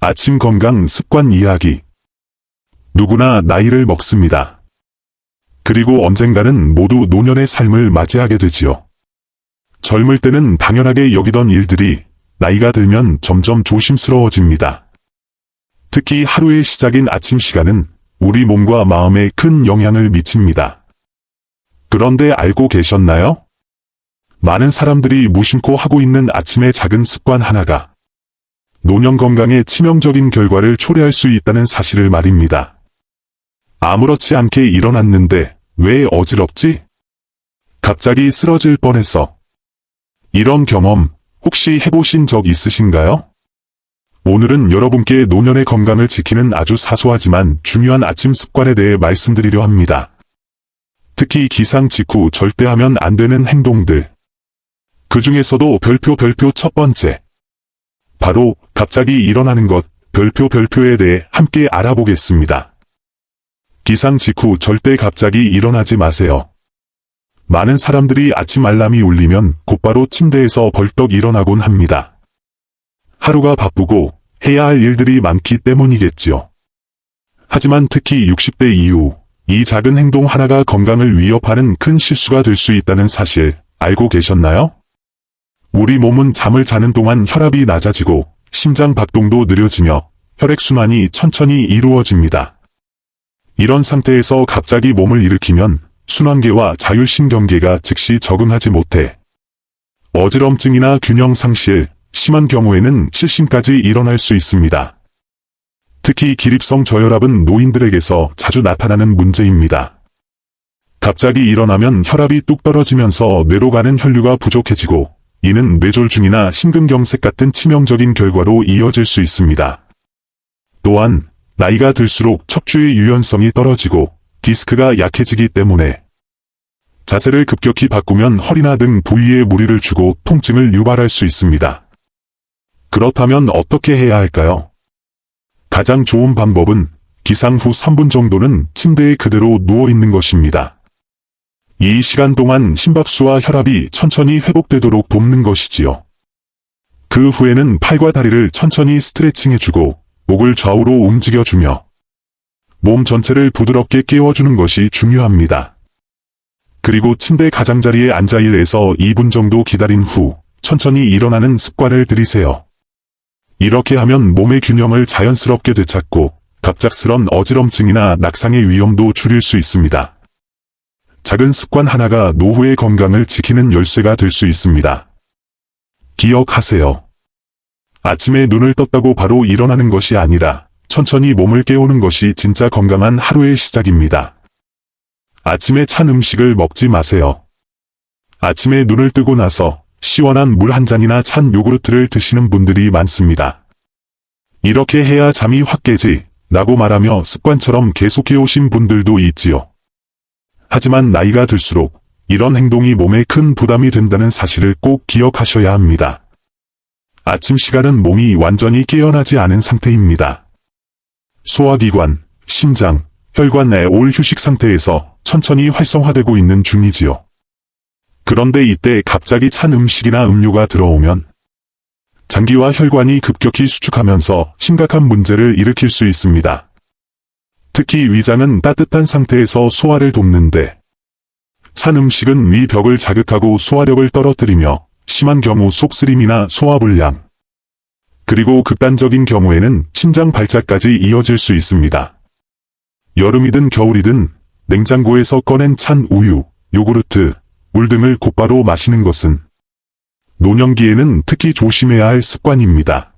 아침 건강 습관 이야기. 누구나 나이를 먹습니다. 그리고 언젠가는 모두 노년의 삶을 맞이하게 되지요. 젊을 때는 당연하게 여기던 일들이 나이가 들면 점점 조심스러워집니다. 특히 하루의 시작인 아침 시간은 우리 몸과 마음에 큰 영향을 미칩니다. 그런데 알고 계셨나요? 많은 사람들이 무심코 하고 있는 아침의 작은 습관 하나가 노년 건강에 치명적인 결과를 초래할 수 있다는 사실을 말입니다. 아무렇지 않게 일어났는데 왜 어지럽지? 갑자기 쓰러질 뻔했어. 이런 경험 혹시 해보신 적 있으신가요? 오늘은 여러분께 노년의 건강을 지키는 아주 사소하지만 중요한 아침 습관에 대해 말씀드리려 합니다. 특히 기상 직후 절대 하면 안 되는 행동들. 그 중에서도 별표 첫 번째. 바로 갑자기 일어나는 것, 별표에 대해 함께 알아보겠습니다. 기상 직후 절대 갑자기 일어나지 마세요. 많은 사람들이 아침 알람이 울리면 곧바로 침대에서 벌떡 일어나곤 합니다. 하루가 바쁘고 해야 할 일들이 많기 때문이겠지요. 하지만 특히 60대 이후 이 작은 행동 하나가 건강을 위협하는 큰 실수가 될 수 있다는 사실 알고 계셨나요? 우리 몸은 잠을 자는 동안 혈압이 낮아지고 심장 박동도 느려지며 혈액순환이 천천히 이루어집니다. 이런 상태에서 갑자기 몸을 일으키면 순환계와 자율신경계가 즉시 적응하지 못해 어지럼증이나 균형 상실, 심한 경우에는 실신까지 일어날 수 있습니다. 특히 기립성 저혈압은 노인들에게서 자주 나타나는 문제입니다. 갑자기 일어나면 혈압이 뚝 떨어지면서 뇌로 가는 혈류가 부족해지고 이는 뇌졸중이나 심근경색 같은 치명적인 결과로 이어질 수 있습니다. 또한 나이가 들수록 척추의 유연성이 떨어지고 디스크가 약해지기 때문에 자세를 급격히 바꾸면 허리나 등 부위에 무리를 주고 통증을 유발할 수 있습니다. 그렇다면 어떻게 해야 할까요? 가장 좋은 방법은 기상 후 3분 정도는 침대에 그대로 누워있는 것입니다. 이 시간 동안 심박수와 혈압이 천천히 회복되도록 돕는 것이지요. 그 후에는 팔과 다리를 천천히 스트레칭해주고 목을 좌우로 움직여주며 몸 전체를 부드럽게 깨워주는 것이 중요합니다. 그리고 침대 가장자리에 앉아 1에서 2분 정도 기다린 후 천천히 일어나는 습관을 들이세요. 이렇게 하면 몸의 균형을 자연스럽게 되찾고 갑작스런 어지럼증이나 낙상의 위험도 줄일 수 있습니다. 작은 습관 하나가 노후의 건강을 지키는 열쇠가 될 수 있습니다. 기억하세요. 아침에 눈을 떴다고 바로 일어나는 것이 아니라 천천히 몸을 깨우는 것이 진짜 건강한 하루의 시작입니다. 아침에 찬 음식을 먹지 마세요. 아침에 눈을 뜨고 나서 시원한 물 한 잔이나 찬 요구르트를 드시는 분들이 많습니다. 이렇게 해야 잠이 확 깨지 라고 말하며 습관처럼 계속해오신 분들도 있지요. 하지만 나이가 들수록 이런 행동이 몸에 큰 부담이 된다는 사실을 꼭 기억하셔야 합니다. 아침 시간은 몸이 완전히 깨어나지 않은 상태입니다. 소화기관, 심장, 혈관의 올 휴식 상태에서 천천히 활성화되고 있는 중이지요. 그런데 이때 갑자기 찬 음식이나 음료가 들어오면 장기와 혈관이 급격히 수축하면서 심각한 문제를 일으킬 수 있습니다. 특히 위장은 따뜻한 상태에서 소화를 돕는데 찬 음식은 위 벽을 자극하고 소화력을 떨어뜨리며 심한 경우 속쓰림이나 소화불량, 그리고 극단적인 경우에는 심장 발작까지 이어질 수 있습니다. 여름이든 겨울이든 냉장고에서 꺼낸 찬 우유, 요구르트, 물 등을 곧바로 마시는 것은 노년기에는 특히 조심해야 할 습관입니다.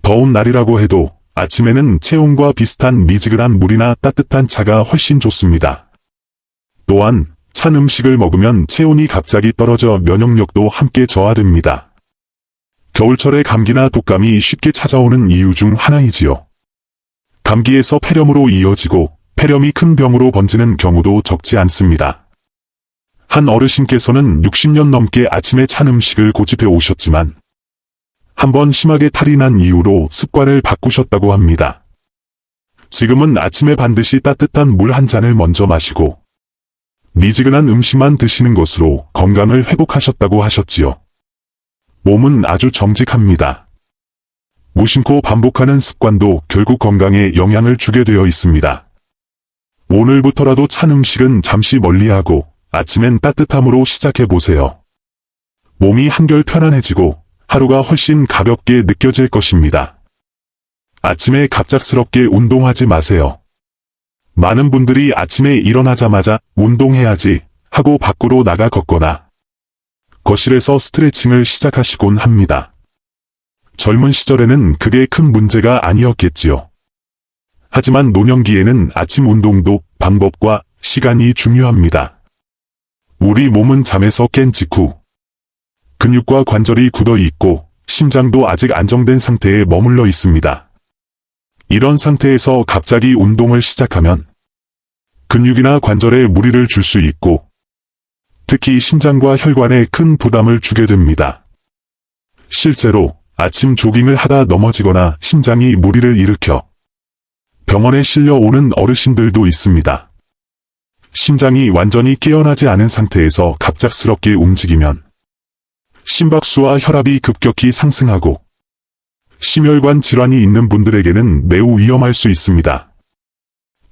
더운 날이라고 해도 아침에는 체온과 비슷한 미지근한 물이나 따뜻한 차가 훨씬 좋습니다. 또한 찬 음식을 먹으면 체온이 갑자기 떨어져 면역력도 함께 저하됩니다. 겨울철에 감기나 독감이 쉽게 찾아오는 이유 중 하나이지요. 감기에서 폐렴으로 이어지고 폐렴이 큰 병으로 번지는 경우도 적지 않습니다. 한 어르신께서는 60년 넘게 아침에 찬 음식을 고집해 오셨지만 한번 심하게 탈이 난 이후로 습관을 바꾸셨다고 합니다. 지금은 아침에 반드시 따뜻한 물 한 잔을 먼저 마시고 미지근한 음식만 드시는 것으로 건강을 회복하셨다고 하셨지요. 몸은 아주 정직합니다. 무심코 반복하는 습관도 결국 건강에 영향을 주게 되어 있습니다. 오늘부터라도 찬 음식은 잠시 멀리하고 아침엔 따뜻함으로 시작해보세요. 몸이 한결 편안해지고 하루가 훨씬 가볍게 느껴질 것입니다. 아침에 갑작스럽게 운동하지 마세요. 많은 분들이 아침에 일어나자마자 운동해야지 하고 밖으로 나가 걷거나 거실에서 스트레칭을 시작하시곤 합니다. 젊은 시절에는 그게 큰 문제가 아니었겠지요. 하지만 노년기에는 아침 운동도 방법과 시간이 중요합니다. 우리 몸은 잠에서 깬 직후 근육과 관절이 굳어 있고 심장도 아직 안정된 상태에 머물러 있습니다. 이런 상태에서 갑자기 운동을 시작하면 근육이나 관절에 무리를 줄 수 있고 특히 심장과 혈관에 큰 부담을 주게 됩니다. 실제로 아침 조깅을 하다 넘어지거나 심장이 무리를 일으켜 병원에 실려오는 어르신들도 있습니다. 심장이 완전히 깨어나지 않은 상태에서 갑작스럽게 움직이면 심박수와 혈압이 급격히 상승하고 심혈관 질환이 있는 분들에게는 매우 위험할 수 있습니다.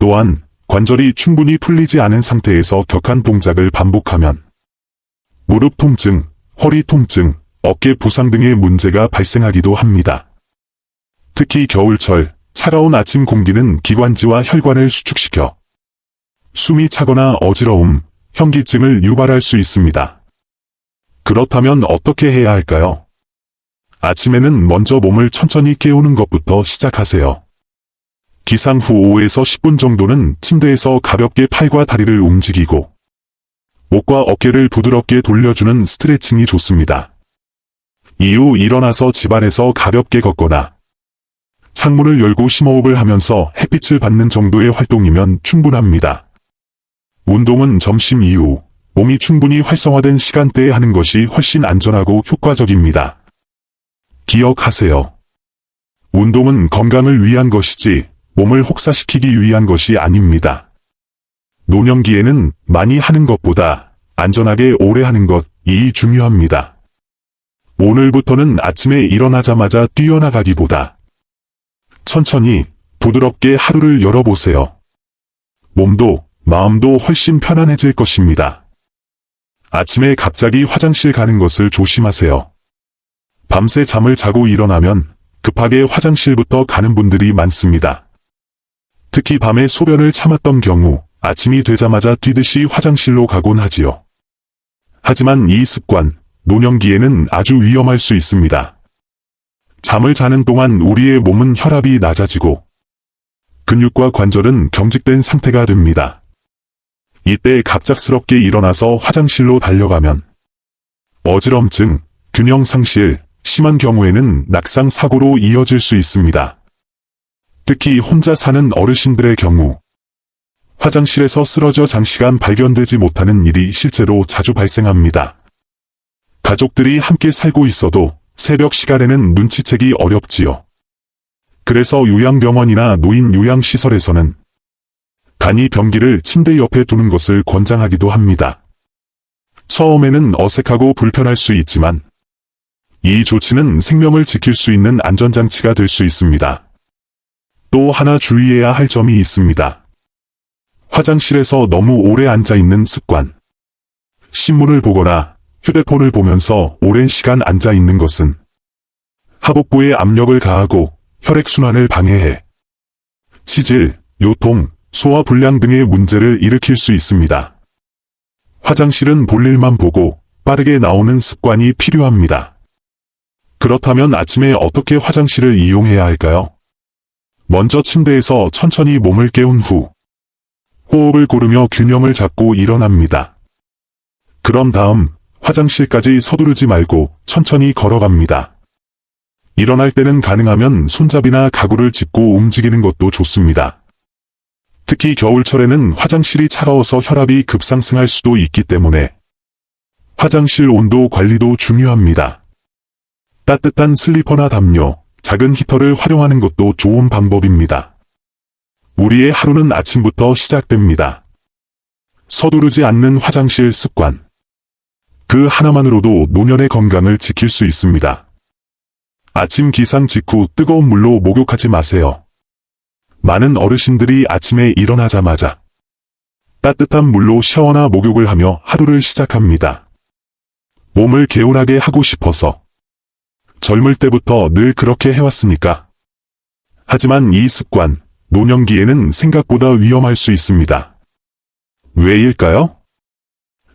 또한 관절이 충분히 풀리지 않은 상태에서 격한 동작을 반복하면 무릎 통증, 허리 통증, 어깨 부상 등의 문제가 발생하기도 합니다. 특히 겨울철, 차가운 아침 공기는 기관지와 혈관을 수축시켜 숨이 차거나 어지러움, 현기증을 유발할 수 있습니다. 그렇다면 어떻게 해야 할까요? 아침에는 먼저 몸을 천천히 깨우는 것부터 시작하세요. 기상 후 5에서 10분 정도는 침대에서 가볍게 팔과 다리를 움직이고 목과 어깨를 부드럽게 돌려주는 스트레칭이 좋습니다. 이후 일어나서 집안에서 가볍게 걷거나 창문을 열고 심호흡을 하면서 햇빛을 받는 정도의 활동이면 충분합니다. 운동은 점심 이후 몸이 충분히 활성화된 시간대에 하는 것이 훨씬 안전하고 효과적입니다. 기억하세요. 운동은 건강을 위한 것이지 몸을 혹사시키기 위한 것이 아닙니다. 노년기에는 많이 하는 것보다 안전하게 오래 하는 것이 중요합니다. 오늘부터는 아침에 일어나자마자 뛰어나가기보다 천천히 부드럽게 하루를 열어보세요. 몸도 마음도 훨씬 편안해질 것입니다. 아침에 갑자기 화장실 가는 것을 조심하세요. 밤새 잠을 자고 일어나면 급하게 화장실부터 가는 분들이 많습니다. 특히 밤에 소변을 참았던 경우 아침이 되자마자 뛰듯이 화장실로 가곤 하지요. 하지만 이 습관, 노년기에는 아주 위험할 수 있습니다. 잠을 자는 동안 우리의 몸은 혈압이 낮아지고 근육과 관절은 경직된 상태가 됩니다. 이때 갑작스럽게 일어나서 화장실로 달려가면 어지럼증, 균형 상실, 심한 경우에는 낙상 사고로 이어질 수 있습니다. 특히 혼자 사는 어르신들의 경우 화장실에서 쓰러져 장시간 발견되지 못하는 일이 실제로 자주 발생합니다. 가족들이 함께 살고 있어도 새벽 시간에는 눈치채기 어렵지요. 그래서 요양병원이나 노인 요양시설에서는 간이 변기를 침대 옆에 두는 것을 권장하기도 합니다. 처음에는 어색하고 불편할 수 있지만 이 조치는 생명을 지킬 수 있는 안전장치가 될 수 있습니다. 또 하나 주의해야 할 점이 있습니다. 화장실에서 너무 오래 앉아있는 습관. 신문을 보거나 휴대폰을 보면서 오랜 시간 앉아있는 것은 하복부에 압력을 가하고 혈액순환을 방해해 치질, 요통, 소화불량 등의 문제를 일으킬 수 있습니다. 화장실은 볼일만 보고 빠르게 나오는 습관이 필요합니다. 그렇다면 아침에 어떻게 화장실을 이용해야 할까요? 먼저 침대에서 천천히 몸을 깨운 후 호흡을 고르며 균형을 잡고 일어납니다. 그런 다음 화장실까지 서두르지 말고 천천히 걸어갑니다. 일어날 때는 가능하면 손잡이나 가구를 짚고 움직이는 것도 좋습니다. 특히 겨울철에는 화장실이 차가워서 혈압이 급상승할 수도 있기 때문에 화장실 온도 관리도 중요합니다. 따뜻한 슬리퍼나 담요, 작은 히터를 활용하는 것도 좋은 방법입니다. 우리의 하루는 아침부터 시작됩니다. 서두르지 않는 화장실 습관. 그 하나만으로도 노년의 건강을 지킬 수 있습니다. 아침 기상 직후 뜨거운 물로 목욕하지 마세요. 많은 어르신들이 아침에 일어나자마자 따뜻한 물로 샤워나 목욕을 하며 하루를 시작합니다. 몸을 개운하게 하고 싶어서. 젊을 때부터 늘 그렇게 해왔으니까. 하지만 이 습관, 노년기에는 생각보다 위험할 수 있습니다. 왜일까요?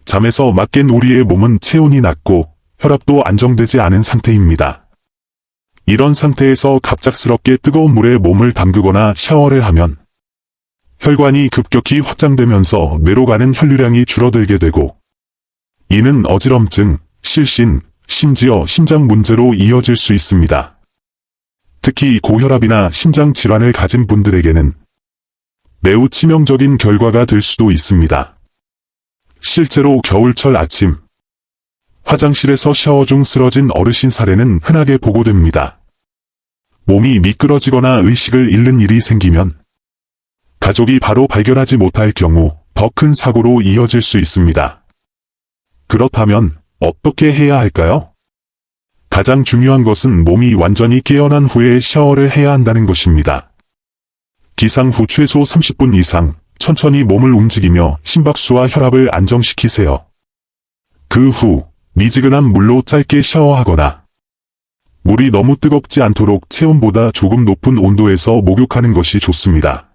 잠에서 막 깬 우리의 몸은 체온이 낮고 혈압도 안정되지 않은 상태입니다. 이런 상태에서 갑작스럽게 뜨거운 물에 몸을 담그거나 샤워를 하면 혈관이 급격히 확장되면서 뇌로 가는 혈류량이 줄어들게 되고 이는 어지럼증, 실신, 심지어 심장 문제로 이어질 수 있습니다. 특히 고혈압이나 심장 질환을 가진 분들에게는 매우 치명적인 결과가 될 수도 있습니다. 실제로 겨울철 아침, 화장실에서 샤워 중 쓰러진 어르신 사례는 흔하게 보고됩니다. 몸이 미끄러지거나 의식을 잃는 일이 생기면 가족이 바로 발견하지 못할 경우 더 큰 사고로 이어질 수 있습니다. 그렇다면 어떻게 해야 할까요? 가장 중요한 것은 몸이 완전히 깨어난 후에 샤워를 해야 한다는 것입니다. 기상 후 최소 30분 이상 천천히 몸을 움직이며 심박수와 혈압을 안정시키세요. 그 후 미지근한 물로 짧게 샤워하거나 물이 너무 뜨겁지 않도록 체온보다 조금 높은 온도에서 목욕하는 것이 좋습니다.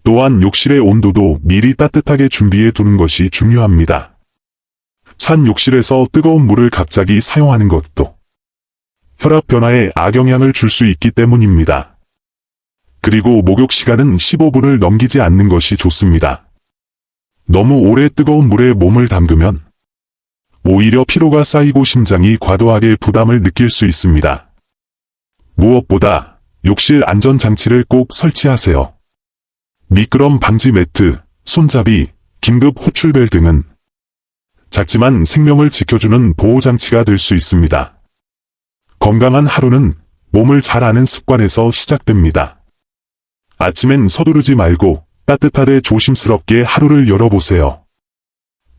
또한 욕실의 온도도 미리 따뜻하게 준비해 두는 것이 중요합니다. 찬 욕실에서 뜨거운 물을 갑자기 사용하는 것도 혈압 변화에 악영향을 줄 수 있기 때문입니다. 그리고 목욕 시간은 15분을 넘기지 않는 것이 좋습니다. 너무 오래 뜨거운 물에 몸을 담그면 오히려 피로가 쌓이고 심장이 과도하게 부담을 느낄 수 있습니다. 무엇보다 욕실 안전장치를 꼭 설치하세요. 미끄럼 방지 매트, 손잡이, 긴급 호출벨 등은 작지만 생명을 지켜주는 보호장치가 될 수 있습니다. 건강한 하루는 몸을 잘 아는 습관에서 시작됩니다. 아침엔 서두르지 말고 따뜻하되 조심스럽게 하루를 열어보세요.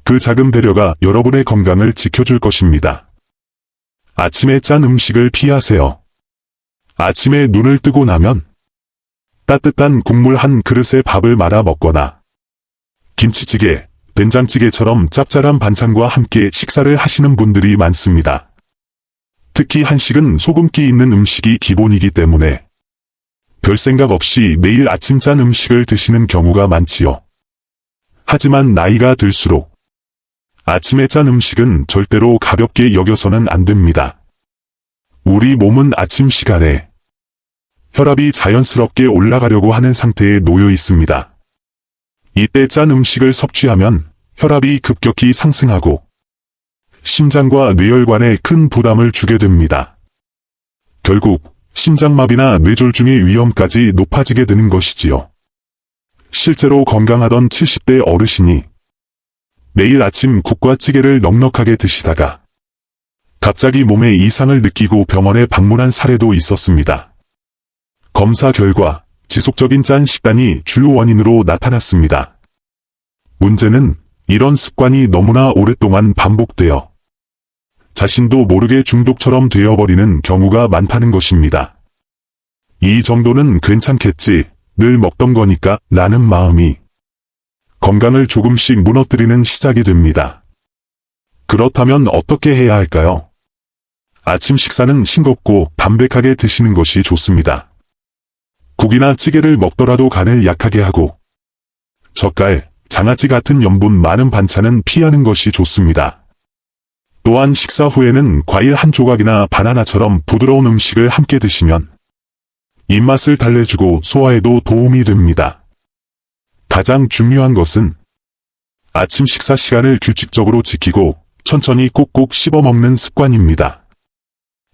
그 작은 배려가 여러분의 건강을 지켜줄 것입니다. 아침에 짠 음식을 피하세요. 아침에 눈을 뜨고 나면 따뜻한 국물 한 그릇에 밥을 말아 먹거나 김치찌개, 된장찌개처럼 짭짤한 반찬과 함께 식사를 하시는 분들이 많습니다. 특히 한식은 소금기 있는 음식이 기본이기 때문에 별 생각 없이 매일 아침 짠 음식을 드시는 경우가 많지요. 하지만 나이가 들수록 아침에 짠 음식은 절대로 가볍게 여겨서는 안 됩니다. 우리 몸은 아침 시간에 혈압이 자연스럽게 올라가려고 하는 상태에 놓여 있습니다. 이때 짠 음식을 섭취하면 혈압이 급격히 상승하고 심장과 뇌혈관에 큰 부담을 주게 됩니다. 결국 심장마비나 뇌졸중의 위험까지 높아지게 되는 것이지요. 실제로 건강하던 70대 어르신이 매일 아침 국과 찌개를 넉넉하게 드시다가 갑자기 몸에 이상을 느끼고 병원에 방문한 사례도 있었습니다. 검사 결과 지속적인 짠 식단이 주요 원인으로 나타났습니다. 문제는 이런 습관이 너무나 오랫동안 반복되어 자신도 모르게 중독처럼 되어버리는 경우가 많다는 것입니다. 이 정도는 괜찮겠지, 늘 먹던 거니까 라는 마음이 건강을 조금씩 무너뜨리는 시작이 됩니다. 그렇다면 어떻게 해야 할까요? 아침 식사는 싱겁고 담백하게 드시는 것이 좋습니다. 국이나 찌개를 먹더라도 간을 약하게 하고 젓갈, 장아찌 같은 염분 많은 반찬은 피하는 것이 좋습니다. 또한 식사 후에는 과일 한 조각이나 바나나처럼 부드러운 음식을 함께 드시면 입맛을 달래주고 소화에도 도움이 됩니다. 가장 중요한 것은 아침 식사 시간을 규칙적으로 지키고 천천히 꼭꼭 씹어 먹는 습관입니다.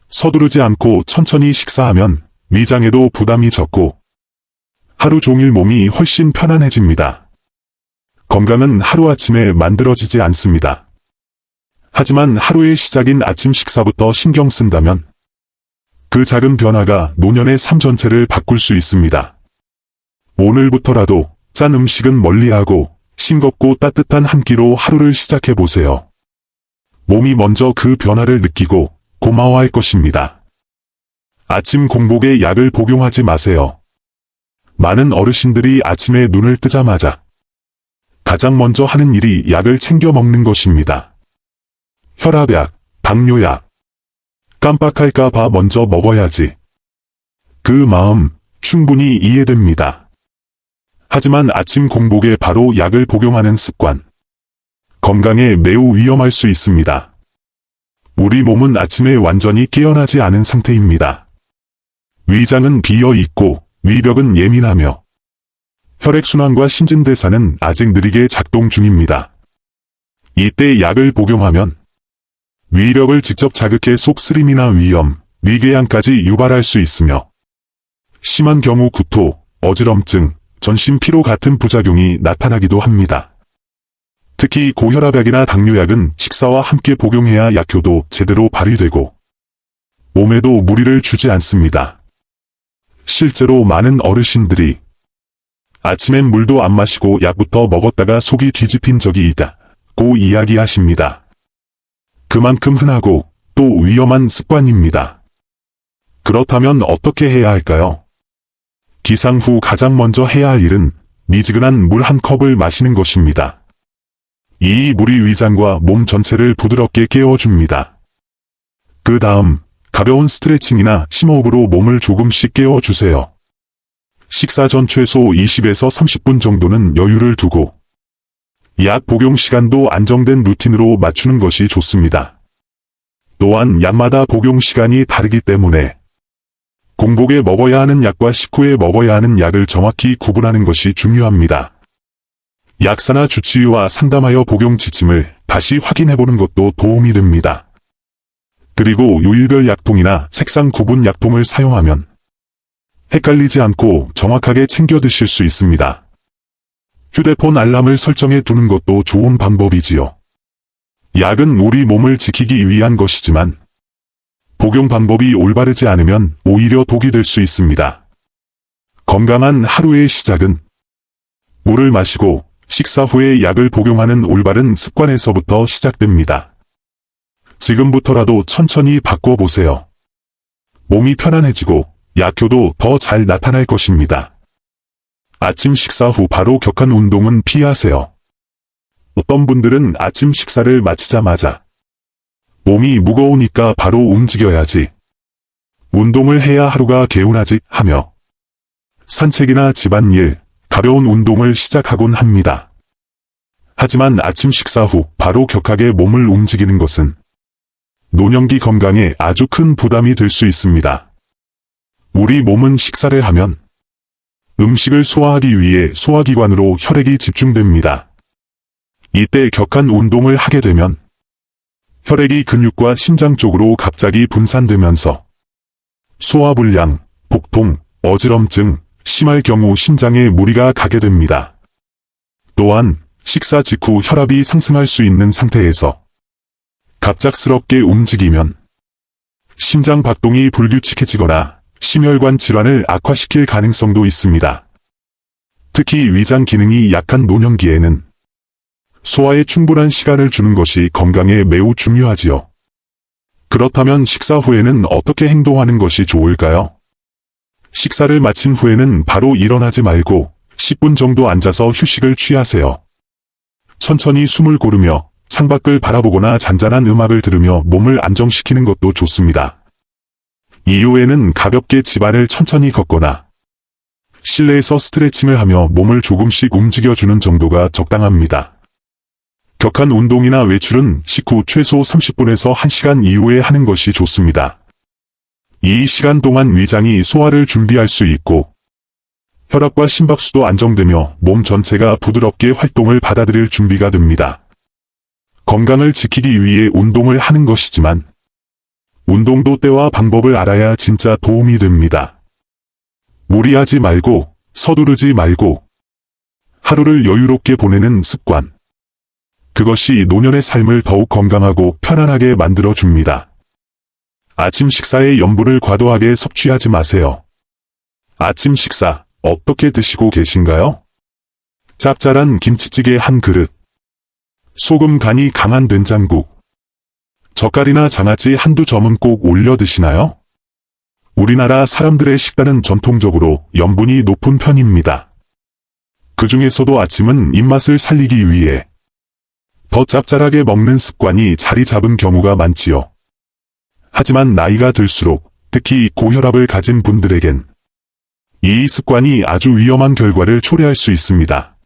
서두르지 않고 천천히 식사하면 위장에도 부담이 적고 하루 종일 몸이 훨씬 편안해집니다. 건강은 하루아침에 만들어지지 않습니다. 하지만 하루의 시작인 아침 식사부터 신경 쓴다면 그 작은 변화가 노년의 삶 전체를 바꿀 수 있습니다. 오늘부터라도 짠 음식은 멀리하고 싱겁고 따뜻한 한 끼로 하루를 시작해보세요. 몸이 먼저 그 변화를 느끼고 고마워할 것입니다. 아침 공복에 약을 복용하지 마세요. 많은 어르신들이 아침에 눈을 뜨자마자 가장 먼저 하는 일이 약을 챙겨 먹는 것입니다. 혈압약, 당뇨약. 깜빡할까 봐 먼저 먹어야지. 그 마음 충분히 이해됩니다. 하지만 아침 공복에 바로 약을 복용하는 습관. 건강에 매우 위험할 수 있습니다. 우리 몸은 아침에 완전히 깨어나지 않은 상태입니다. 위장은 비어 있고 위벽은 예민하며 혈액순환과 신진대사는 아직 느리게 작동 중입니다. 이때 약을 복용하면 위벽을 직접 자극해 속쓰림이나 위염, 위궤양까지 유발할 수 있으며 심한 경우 구토, 어지럼증, 전신 피로 같은 부작용이 나타나기도 합니다. 특히 고혈압약이나 당뇨약은 식사와 함께 복용해야 약효도 제대로 발휘되고 몸에도 무리를 주지 않습니다. 실제로 많은 어르신들이 아침엔 물도 안 마시고 약부터 먹었다가 속이 뒤집힌 적이 있다고 이야기하십니다. 그만큼 흔하고 또 위험한 습관입니다. 그렇다면 어떻게 해야 할까요? 기상 후 가장 먼저 해야 할 일은 미지근한 물 한 컵을 마시는 것입니다. 이 물이 위장과 몸 전체를 부드럽게 깨워줍니다. 그 다음 가벼운 스트레칭이나 심호흡으로 몸을 조금씩 깨워주세요. 식사 전 최소 20에서 30분 정도는 여유를 두고 약 복용 시간도 안정된 루틴으로 맞추는 것이 좋습니다. 또한 약마다 복용 시간이 다르기 때문에 공복에 먹어야 하는 약과 식후에 먹어야 하는 약을 정확히 구분하는 것이 중요합니다. 약사나 주치의와 상담하여 복용 지침을 다시 확인해보는 것도 도움이 됩니다. 그리고 요일별 약통이나 색상 구분 약통을 사용하면 헷갈리지 않고 정확하게 챙겨 드실 수 있습니다. 휴대폰 알람을 설정해 두는 것도 좋은 방법이지요. 약은 우리 몸을 지키기 위한 것이지만 복용 방법이 올바르지 않으면 오히려 독이 될 수 있습니다. 건강한 하루의 시작은 물을 마시고 식사 후에 약을 복용하는 올바른 습관에서부터 시작됩니다. 지금부터라도 천천히 바꿔보세요. 몸이 편안해지고 약효도 더 잘 나타날 것입니다. 아침 식사 후 바로 격한 운동은 피하세요. 어떤 분들은 아침 식사를 마치자마자 몸이 무거우니까 바로 움직여야지, 운동을 해야 하루가 개운하지 하며 산책이나 집안일, 가벼운 운동을 시작하곤 합니다. 하지만 아침 식사 후 바로 격하게 몸을 움직이는 것은 노년기 건강에 아주 큰 부담이 될 수 있습니다. 우리 몸은 식사를 하면 음식을 소화하기 위해 소화기관으로 혈액이 집중됩니다. 이때 격한 운동을 하게 되면 혈액이 근육과 심장 쪽으로 갑자기 분산되면서 소화불량, 복통, 어지럼증, 심할 경우 심장에 무리가 가게 됩니다. 또한 식사 직후 혈압이 상승할 수 있는 상태에서 갑작스럽게 움직이면 심장 박동이 불규칙해지거나 심혈관 질환을 악화시킬 가능성도 있습니다. 특히 위장 기능이 약한 노년기에는 소화에 충분한 시간을 주는 것이 건강에 매우 중요하지요. 그렇다면 식사 후에는 어떻게 행동하는 것이 좋을까요? 식사를 마친 후에는 바로 일어나지 말고 10분 정도 앉아서 휴식을 취하세요. 천천히 숨을 고르며 창밖을 바라보거나 잔잔한 음악을 들으며 몸을 안정시키는 것도 좋습니다. 이후에는 가볍게 집안을 천천히 걷거나 실내에서 스트레칭을 하며 몸을 조금씩 움직여주는 정도가 적당합니다. 격한 운동이나 외출은 식후 최소 30분에서 1시간 이후에 하는 것이 좋습니다. 이 시간 동안 위장이 소화를 준비할 수 있고 혈압과 심박수도 안정되며 몸 전체가 부드럽게 활동을 받아들일 준비가 됩니다. 건강을 지키기 위해 운동을 하는 것이지만 운동도 때와 방법을 알아야 진짜 도움이 됩니다. 무리하지 말고 서두르지 말고 하루를 여유롭게 보내는 습관. 그것이 노년의 삶을 더욱 건강하고 편안하게 만들어줍니다. 아침 식사에 염분을 과도하게 섭취하지 마세요. 아침 식사 어떻게 드시고 계신가요? 짭짤한 김치찌개 한 그릇, 소금 간이 강한 된장국, 젓갈이나 장아찌 한두 점은 꼭 올려 드시나요? 우리나라 사람들의 식단은 전통적으로 염분이 높은 편입니다. 그 중에서도 아침은 입맛을 살리기 위해 더 짭짤하게 먹는 습관이 자리 잡은 경우가 많지요. 하지만 나이가 들수록 특히 고혈압을 가진 분들에겐 이 습관이 아주 위험한 결과를 초래할 수 있습니다.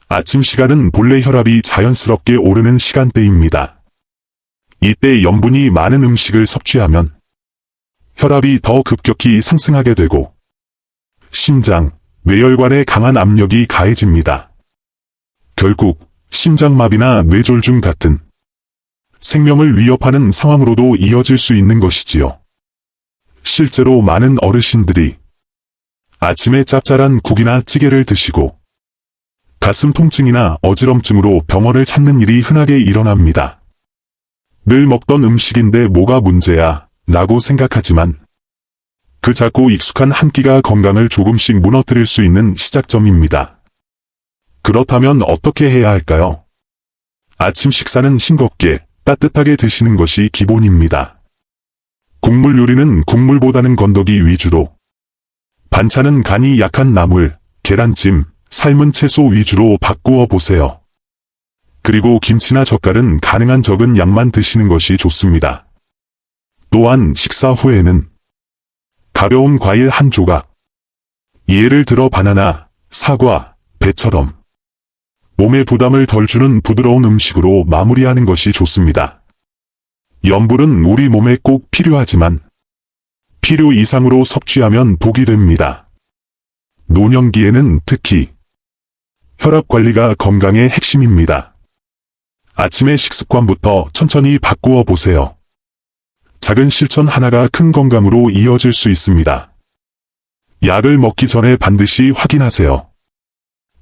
아침 시간은 본래 혈압이 자연스럽게 오르는 시간대입니다. 이때 염분이 많은 음식을 섭취하면 혈압이 더 급격히 상승하게 되고 심장, 뇌혈관에 강한 압력이 가해집니다. 결국 심장마비나 뇌졸중 같은 생명을 위협하는 상황으로도 이어질 수 있는 것이지요. 실제로 많은 어르신들이 아침에 짭짤한 국이나 찌개를 드시고 가슴 통증이나 어지럼증으로 병원을 찾는 일이 흔하게 일어납니다. 늘 먹던 음식인데 뭐가 문제야 라고 생각하지만 그 작고 익숙한 한 끼가 건강을 조금씩 무너뜨릴 수 있는 시작점입니다. 그렇다면 어떻게 해야 할까요? 아침 식사는 싱겁게 따뜻하게 드시는 것이 기본입니다. 국물 요리는 국물보다는 건더기 위주로, 반찬은 간이 약한 나물, 계란찜, 삶은 채소 위주로 바꾸어 보세요. 그리고 김치나 젓갈은 가능한 적은 양만 드시는 것이 좋습니다. 또한 식사 후에는 가벼운 과일 한 조각, 예를 들어 바나나, 사과, 배처럼 몸에 부담을 덜 주는 부드러운 음식으로 마무리하는 것이 좋습니다. 염분은 우리 몸에 꼭 필요하지만 필요 이상으로 섭취하면 독이 됩니다. 노년기에는 특히 혈압 관리가 건강의 핵심입니다. 아침의 식습관부터 천천히 바꾸어 보세요. 작은 실천 하나가 큰 건강으로 이어질 수 있습니다. 약을 먹기 전에 반드시 확인하세요.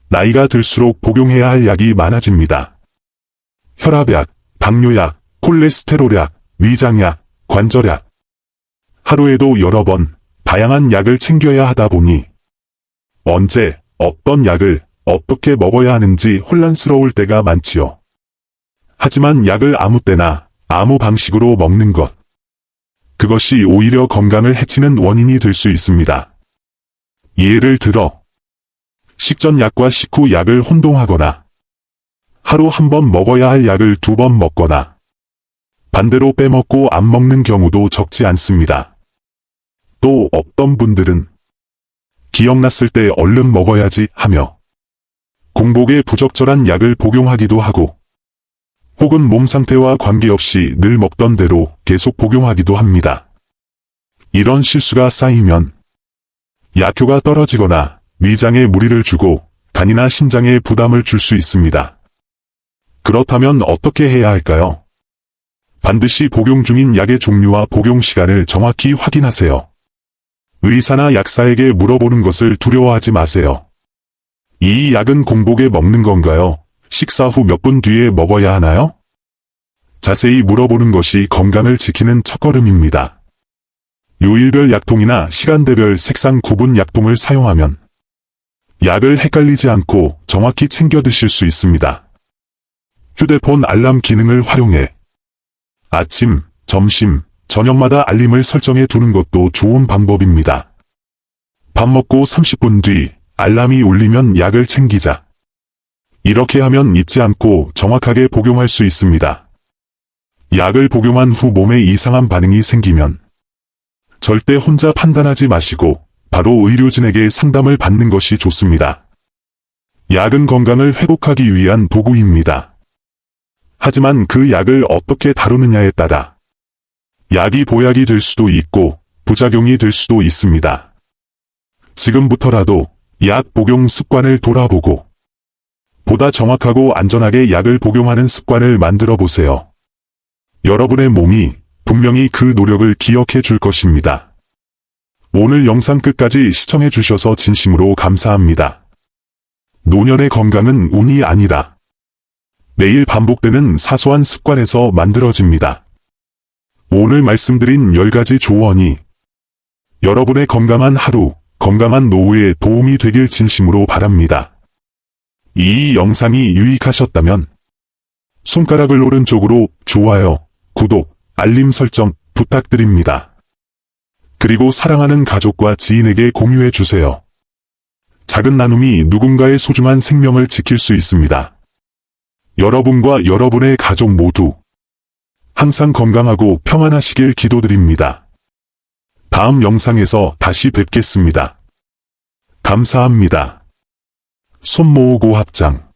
나이가 들수록 복용해야 할 약이 많아집니다. 혈압약, 당뇨약, 콜레스테롤약, 위장약, 관절약. 하루에도 여러 번 다양한 약을 챙겨야 하다 보니 언제, 어떤 약을 어떻게 먹어야 하는지 혼란스러울 때가 많지요. 하지만 약을 아무 때나 아무 방식으로 먹는 것. 그것이 오히려 건강을 해치는 원인이 될 수 있습니다. 예를 들어 식전 약과 식후 약을 혼동하거나 하루 한 번 먹어야 할 약을 2번 먹거나 반대로 빼먹고 안 먹는 경우도 적지 않습니다. 또 어떤 분들은 기억났을 때 얼른 먹어야지 하며 공복에 부적절한 약을 복용하기도 하고 혹은 몸 상태와 관계없이 늘 먹던 대로 계속 복용하기도 합니다. 이런 실수가 쌓이면 약효가 떨어지거나 위장에 무리를 주고 간이나 신장에 부담을 줄 수 있습니다. 그렇다면 어떻게 해야 할까요? 반드시 복용 중인 약의 종류와 복용 시간을 정확히 확인하세요. 의사나 약사에게 물어보는 것을 두려워하지 마세요. 이 약은 공복에 먹는 건가요? 식사 후 몇 분 뒤에 먹어야 하나요? 자세히 물어보는 것이 건강을 지키는 첫걸음입니다. 요일별 약통이나 시간대별 색상 구분 약통을 사용하면 약을 헷갈리지 않고 정확히 챙겨 드실 수 있습니다. 휴대폰 알람 기능을 활용해 아침, 점심, 저녁마다 알림을 설정해 두는 것도 좋은 방법입니다. 밥 먹고 30분 뒤 알람이 울리면 약을 챙기자. 이렇게 하면 잊지 않고 정확하게 복용할 수 있습니다. 약을 복용한 후 몸에 이상한 반응이 생기면 절대 혼자 판단하지 마시고 바로 의료진에게 상담을 받는 것이 좋습니다. 약은 건강을 회복하기 위한 도구입니다. 하지만 그 약을 어떻게 다루느냐에 따라 약이 보약이 될 수도 있고 부작용이 될 수도 있습니다. 지금부터라도 약 복용 습관을 돌아보고 보다 정확하고 안전하게 약을 복용하는 습관을 만들어 보세요. 여러분의 몸이 분명히 그 노력을 기억해 줄 것입니다. 오늘 영상 끝까지 시청해 주셔서 진심으로 감사합니다. 노년의 건강은 운이 아니라 매일 반복되는 사소한 습관에서 만들어집니다. 오늘 말씀드린 10가지 조언이 여러분의 건강한 하루, 건강한 노후에 도움이 되길 진심으로 바랍니다. 이 영상이 유익하셨다면 손가락을 오른쪽으로 좋아요, 구독, 알림 설정 부탁드립니다. 그리고 사랑하는 가족과 지인에게 공유해 주세요. 작은 나눔이 누군가의 소중한 생명을 지킬 수 있습니다. 여러분과 여러분의 가족 모두 항상 건강하고 평안하시길 기도드립니다. 다음 영상에서 다시 뵙겠습니다. 감사합니다. 손 모으고 합장.